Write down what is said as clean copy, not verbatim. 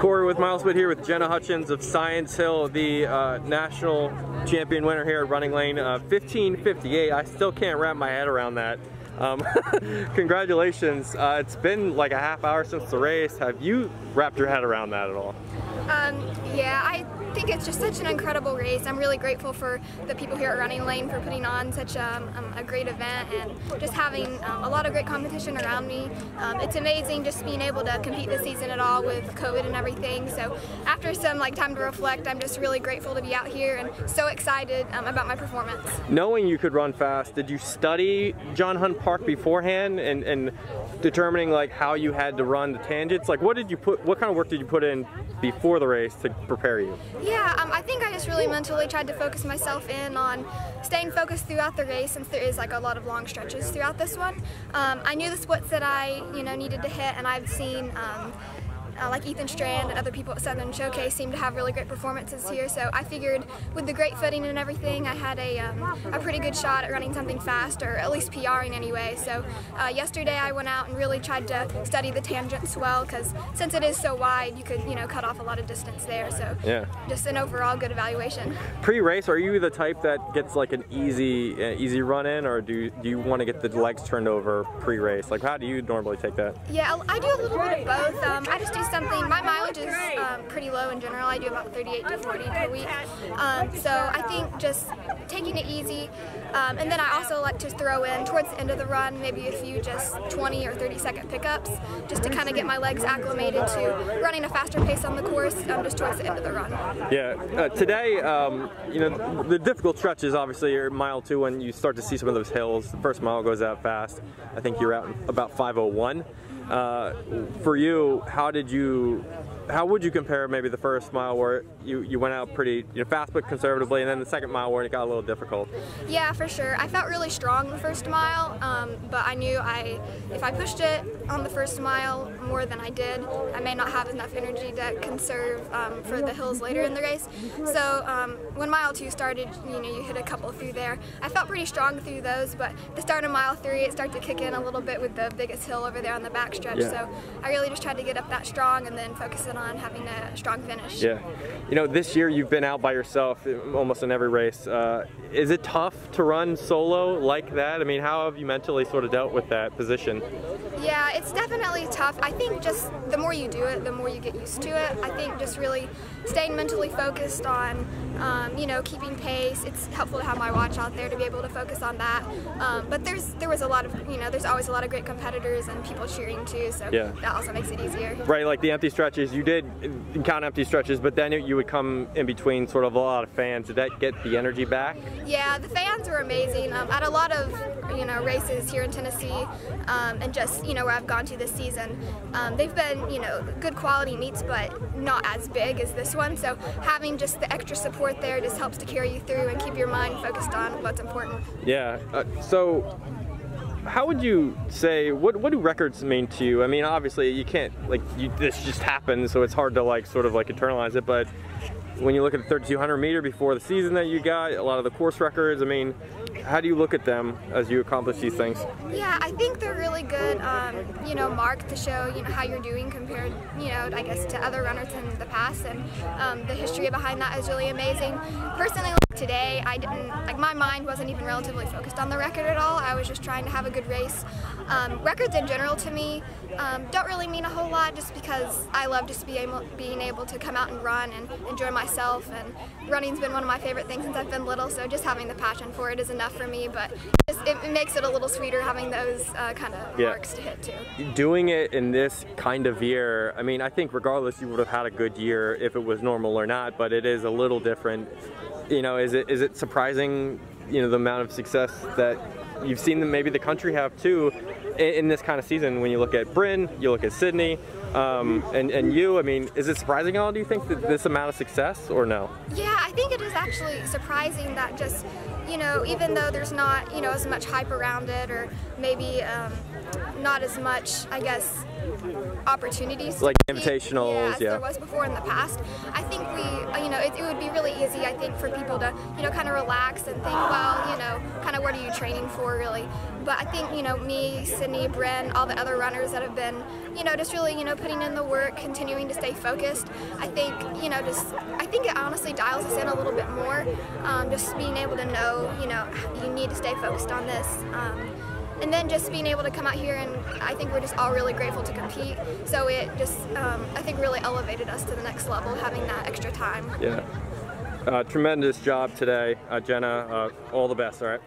Corey with Milesplit here with Jenna Hutchins of Science Hill, the national champion winner here at Running Lane, 15:58. I still can't wrap my head around that. Congratulations. It's been like a half hour since the race. Have you wrapped your head around that at all? Yeah, I think it's just such an incredible race. I'm really grateful for the people here at Running Lane for putting on such a great event and just having a lot of great competition around me. It's amazing just being able to compete this season at all with COVID and everything. So after some time to reflect, I'm just really grateful to be out here and so excited about my performance. Knowing you could run fast, did you study John Hunt Park beforehand and determining like how you had to run the tangents? Like what kind of work did you put in before the race to prepare you? Yeah, I think I just really mentally tried to focus myself in on staying focused throughout the race, since there is like a lot of long stretches throughout this one. I knew the splits that I needed to hit, and I've seen like Ethan Strand and other people at Southern Showcase seem to have really great performances here, so I figured with the great footing and everything, I had a pretty good shot at running something fast, or at least PRing anyway. So yesterday I went out and really tried to study the tangents well, because since it is so wide, you could cut off a lot of distance there. So yeah, just an overall good evaluation. Pre-race, are you the type that gets like an easy run in, or do you want to get the legs turned over pre-race? Like how do you normally take that? Yeah, I do a little bit of both. I just do something. My mileage is pretty low in general. I do about 38 to 40 per week. So I think just taking it easy, and then I also like to throw in towards the end of the run maybe a few just 20 or 30-second pickups, just to kind of get my legs acclimated to running a faster pace on the course just towards the end of the run. Yeah, today, the difficult stretches obviously are mile 2 when you start to see some of those hills. The first mile goes out fast. I think you're out about 5:01. For you, how would you compare maybe the first mile where you went out pretty fast but conservatively, and then the second mile where it got a little difficult? Yeah, for sure. I felt really strong the first mile, but I knew if I pushed it on the first mile more than I did, I may not have enough energy to conserve for the hills later in the race. So when mile 2 started, you hit a couple through there. I felt pretty strong through those, but the start of mile 3, it started to kick in a little bit with the biggest hill over there on the backstretch. Yeah. So I really just tried to get up that strong and then focus in on having a strong finish. Yeah. This year you've been out by yourself almost in every race. Is it tough to run solo like that? I mean, how have you mentally sort of dealt with that position? Yeah, it's definitely tough. I think just the more you do it, the more you get used to it. I think just really staying mentally focused on, keeping pace. It's helpful to have my watch out there to be able to focus on that. But there was a lot of, there's always a lot of great competitors and people cheering too, so yeah, that also makes it easier. Right, like the empty stretches, you did count empty stretches, but then you would come in between sort of a lot of fans. Did that get the energy back? Yeah, the fans were amazing. At a lot of races here in Tennessee, and just where I've gone to this season, they've been good quality meets, but not as big as this one. So having just the extra support there just helps to carry you through and keep your mind focused on what's important. Yeah. So how would you say, what do records mean to you? I mean, obviously you can't, this just happens, so it's hard to sort of internalize it, but when you look at the 3,200 meter before the season that you got, a lot of the course records, I mean, how do you look at them as you accomplish these things? Yeah, I think they're really good, mark to show, how you're doing compared, I guess to other runners in the past, and the history behind that is really amazing. Personally, today, I didn't, my mind wasn't even relatively focused on the record at all. I was just trying to have a good race. Records in general to me don't really mean a whole lot, just because I love just being able to come out and run and enjoy myself, and running's been one of my favorite things since I've been little, so just having the passion for it is enough for me, but it makes it a little sweeter having those kind of marks to hit too. Doing it in this kind of year, I mean, I think regardless you would have had a good year if it was normal or not, but it is a little different. Is it surprising, the amount of success that you've seen maybe the country have too in this kind of season? When you look at Bryn, you look at Sydney, and you, I mean, is it surprising at all, do you think, that this amount of success, or no? Yeah, I think it is actually surprising that just, even though there's not, as much hype around it, or maybe not as much, I guess, opportunities. Like invitationals, as there was before in the past. I think it would be really easy, I think, for people to, kind of relax and think, well, kind of what are you training for, really? But I think, me, Sydney, Bryn, all the other runners that have been, just really, putting in the work, continuing to stay focused. I think, I think it honestly dials us in a little bit more. Just being able to know, you need to stay focused on this. And then just being able to come out here, and I think we're just all really grateful to compete. So it just, I think, really elevated us to the next level, having that extra time. Yeah. Tremendous job today, Jenna. All the best, all right?